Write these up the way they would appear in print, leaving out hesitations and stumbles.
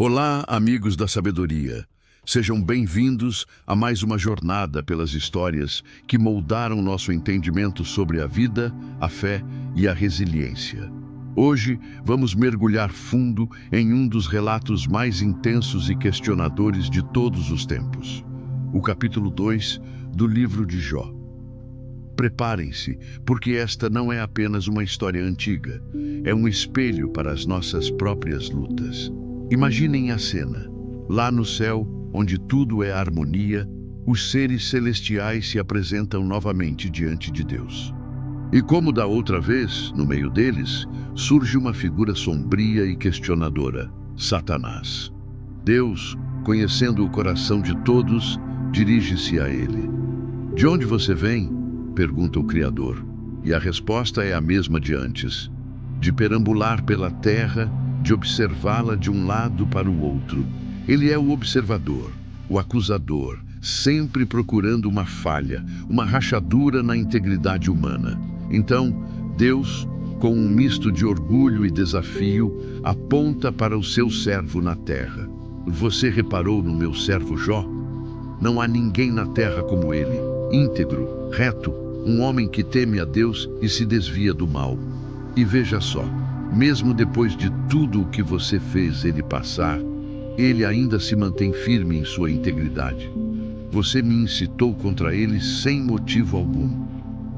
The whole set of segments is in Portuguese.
Olá, amigos da sabedoria. Sejam bem-vindos a mais uma jornada pelas histórias que moldaram nosso entendimento sobre a vida, a fé e a resiliência. Hoje, vamos mergulhar fundo em um dos relatos mais intensos e questionadores de todos os tempos. O capítulo 2 do livro de Jó. Preparem-se, porque esta não é apenas uma história antiga, é um espelho para as nossas próprias lutas. Imaginem a cena. Lá no céu, onde tudo é harmonia, os seres celestiais se apresentam novamente diante de Deus. E como da outra vez, no meio deles, surge uma figura sombria e questionadora, Satanás. Deus, conhecendo o coração de todos, dirige-se a ele. De onde você vem? Pergunta o Criador. E a resposta é a mesma de antes. De perambular pela terra, de observá-la de um lado para o outro. Ele é o observador, o acusador, sempre procurando uma falha, uma rachadura na integridade humana. Então, Deus, com um misto de orgulho e desafio, aponta para o seu servo na terra. Você reparou no meu servo Jó? Não há ninguém na terra como ele, íntegro, reto, um homem que teme a Deus e se desvia do mal. E veja só, mesmo depois de tudo o que você fez ele passar, ele ainda se mantém firme em sua integridade. Você me incitou contra ele sem motivo algum.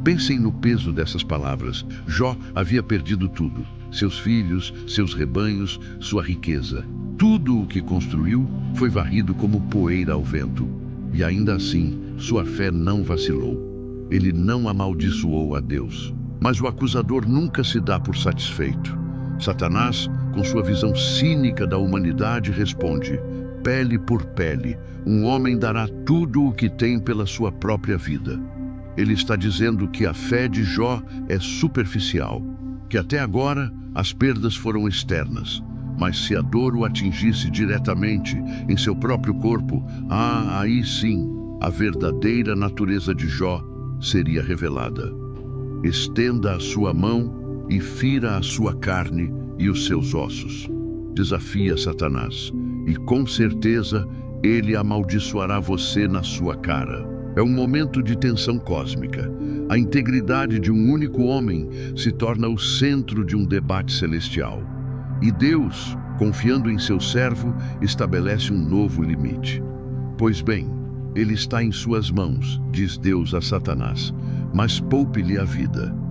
Pensem no peso dessas palavras. Jó havia perdido tudo: seus filhos, seus rebanhos, sua riqueza. Tudo o que construiu foi varrido como poeira ao vento. E ainda assim, sua fé não vacilou. Ele não amaldiçoou a Deus. Mas o acusador nunca se dá por satisfeito. Satanás, com sua visão cínica da humanidade, responde: pele por pele, um homem dará tudo o que tem pela sua própria vida. Ele está dizendo que a fé de Jó é superficial, que até agora as perdas foram externas, mas se a dor o atingisse diretamente em seu próprio corpo, aí sim, a verdadeira natureza de Jó seria revelada. Estenda a sua mão e fira a sua carne e os seus ossos. Desafia Satanás, e com certeza ele amaldiçoará você na sua cara. É um momento de tensão cósmica. A integridade de um único homem se torna o centro de um debate celestial. E Deus, confiando em seu servo, estabelece um novo limite. Pois bem, ele está em suas mãos, diz Deus a Satanás, mas poupe-lhe a vida.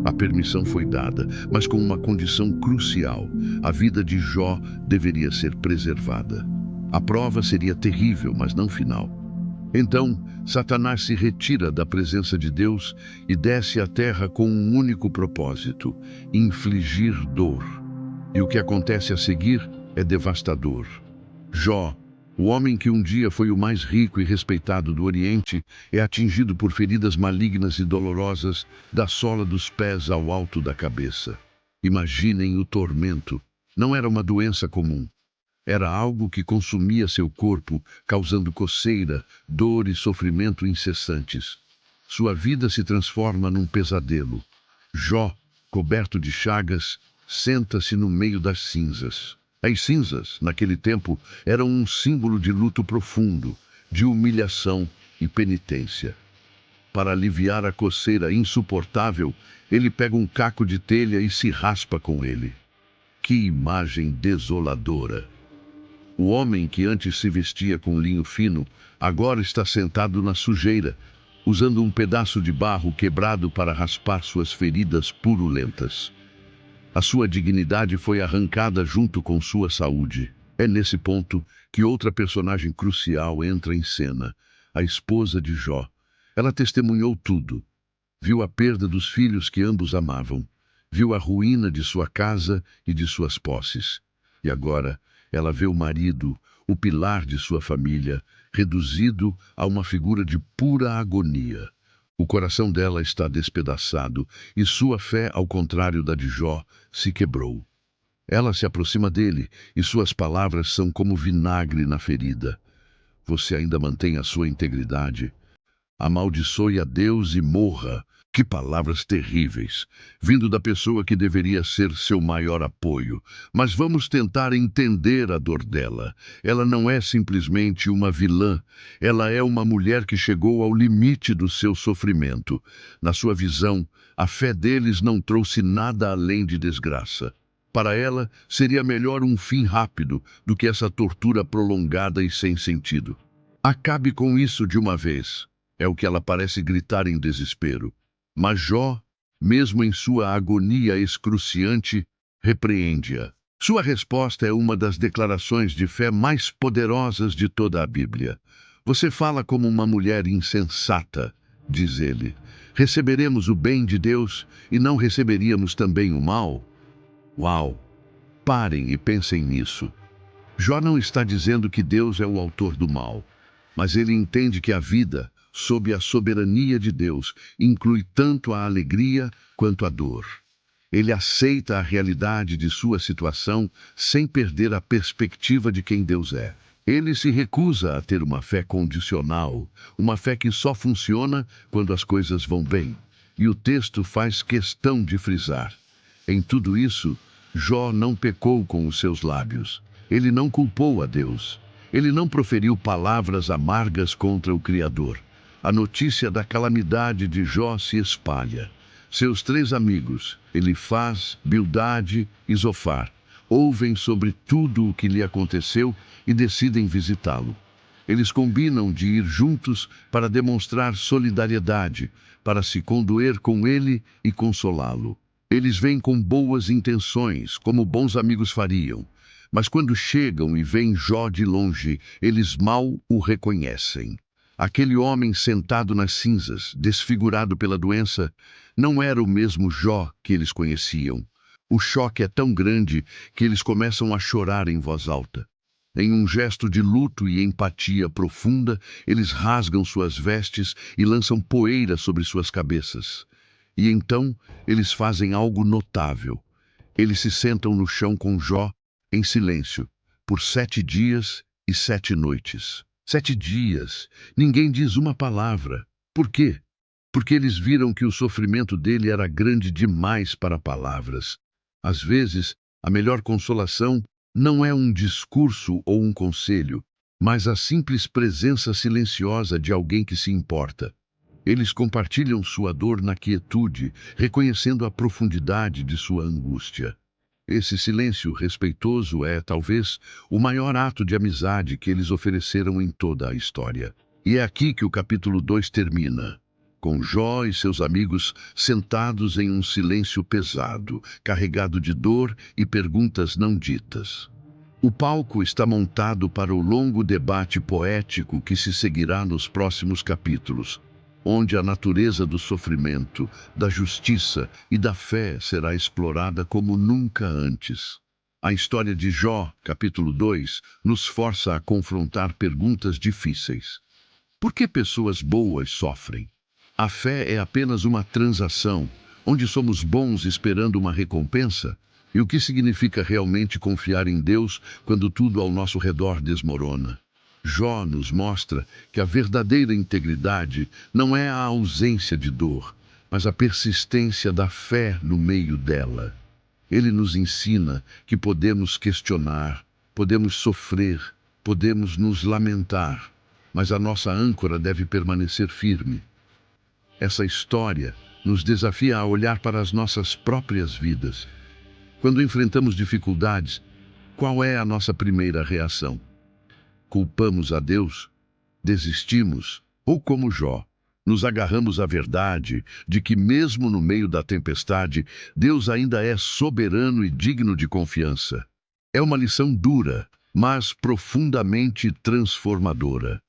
A permissão foi dada, mas com uma condição crucial: a vida de Jó deveria ser preservada. A prova seria terrível, mas não final. Então, Satanás se retira da presença de Deus e desce à terra com um único propósito: infligir dor. E o que acontece a seguir é devastador. Jó, o homem que um dia foi o mais rico e respeitado do Oriente, é atingido por feridas malignas e dolorosas da sola dos pés ao alto da cabeça. Imaginem o tormento. Não era uma doença comum. Era algo que consumia seu corpo, causando coceira, dor e sofrimento incessantes. Sua vida se transforma num pesadelo. Jó, coberto de chagas, senta-se no meio das cinzas. As cinzas, naquele tempo, eram um símbolo de luto profundo, de humilhação e penitência. Para aliviar a coceira insuportável, ele pega um caco de telha e se raspa com ele. Que imagem desoladora! O homem que antes se vestia com linho fino, agora está sentado na sujeira, usando um pedaço de barro quebrado para raspar suas feridas purulentas. A sua dignidade foi arrancada junto com sua saúde. É nesse ponto que outra personagem crucial entra em cena, a esposa de Jó. Ela testemunhou tudo. Viu a perda dos filhos que ambos amavam. Viu a ruína de sua casa e de suas posses. E agora, ela vê o marido, o pilar de sua família, reduzido a uma figura de pura agonia. O coração dela está despedaçado e sua fé, ao contrário da de Jó, se quebrou. Ela se aproxima dele e suas palavras são como vinagre na ferida. Você ainda mantém a sua integridade? Amaldiçoe a Deus e morra. Que palavras terríveis, vindo da pessoa que deveria ser seu maior apoio. Mas vamos tentar entender a dor dela. Ela não é simplesmente uma vilã, ela é uma mulher que chegou ao limite do seu sofrimento. Na sua visão, a fé deles não trouxe nada além de desgraça. Para ela, seria melhor um fim rápido do que essa tortura prolongada e sem sentido. Acabe com isso de uma vez, é o que ela parece gritar em desespero. Mas Jó, mesmo em sua agonia excruciante, repreende-a. Sua resposta é uma das declarações de fé mais poderosas de toda a Bíblia. Você fala como uma mulher insensata, diz ele. Receberemos o bem de Deus e não receberíamos também o mal? Uau! Parem e pensem nisso. Jó não está dizendo que Deus é o autor do mal, mas ele entende que a vida, sob a soberania de Deus, inclui tanto a alegria quanto a dor. Ele aceita a realidade de sua situação sem perder a perspectiva de quem Deus é. Ele se recusa a ter uma fé condicional, uma fé que só funciona quando as coisas vão bem. E o texto faz questão de frisar: em tudo isso, Jó não pecou com os seus lábios. Ele não culpou a Deus. Ele não proferiu palavras amargas contra o Criador. A notícia da calamidade de Jó se espalha. Seus 3 amigos, Elifaz, Bildade e Zofar, ouvem sobre tudo o que lhe aconteceu e decidem visitá-lo. Eles combinam de ir juntos para demonstrar solidariedade, para se condoer com ele e consolá-lo. Eles vêm com boas intenções, como bons amigos fariam. Mas quando chegam e veem Jó de longe, eles mal o reconhecem. Aquele homem sentado nas cinzas, desfigurado pela doença, não era o mesmo Jó que eles conheciam. O choque é tão grande que eles começam a chorar em voz alta. Em um gesto de luto e empatia profunda, eles rasgam suas vestes e lançam poeira sobre suas cabeças. E então, eles fazem algo notável. Eles se sentam no chão com Jó, em silêncio, por 7 dias e 7 noites. 7 dias. Ninguém diz uma palavra. Por quê? Porque eles viram que o sofrimento dele era grande demais para palavras. Às vezes, a melhor consolação não é um discurso ou um conselho, mas a simples presença silenciosa de alguém que se importa. Eles compartilham sua dor na quietude, reconhecendo a profundidade de sua angústia. Esse silêncio respeitoso é, talvez, o maior ato de amizade que eles ofereceram em toda a história. E é aqui que o capítulo 2 termina, com Jó e seus amigos sentados em um silêncio pesado, carregado de dor e perguntas não ditas. O palco está montado para o longo debate poético que se seguirá nos próximos capítulos, onde a natureza do sofrimento, da justiça e da fé será explorada como nunca antes. A história de Jó, capítulo 2, nos força a confrontar perguntas difíceis. Por que pessoas boas sofrem? A fé é apenas uma transação, onde somos bons esperando uma recompensa? E o que significa realmente confiar em Deus quando tudo ao nosso redor desmorona? Jó nos mostra que a verdadeira integridade não é a ausência de dor, mas a persistência da fé no meio dela. Ele nos ensina que podemos questionar, podemos sofrer, podemos nos lamentar, mas a nossa âncora deve permanecer firme. Essa história nos desafia a olhar para as nossas próprias vidas. Quando enfrentamos dificuldades, qual é a nossa primeira reação? Culpamos a Deus? Desistimos? Ou como Jó, nos agarramos à verdade de que mesmo no meio da tempestade, Deus ainda é soberano e digno de confiança? É uma lição dura, mas profundamente transformadora.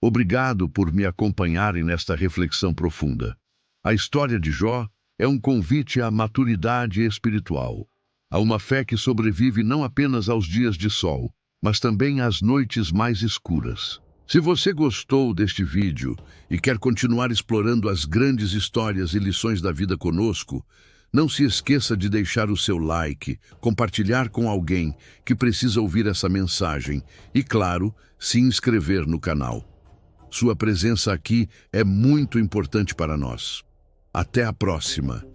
Obrigado por me acompanharem nesta reflexão profunda. A história de Jó é um convite à maturidade espiritual, a uma fé que sobrevive não apenas aos dias de sol, mas também às noites mais escuras. Se você gostou deste vídeo e quer continuar explorando as grandes histórias e lições da vida conosco, não se esqueça de deixar o seu like, compartilhar com alguém que precisa ouvir essa mensagem e, claro, se inscrever no canal. Sua presença aqui é muito importante para nós. Até a próxima!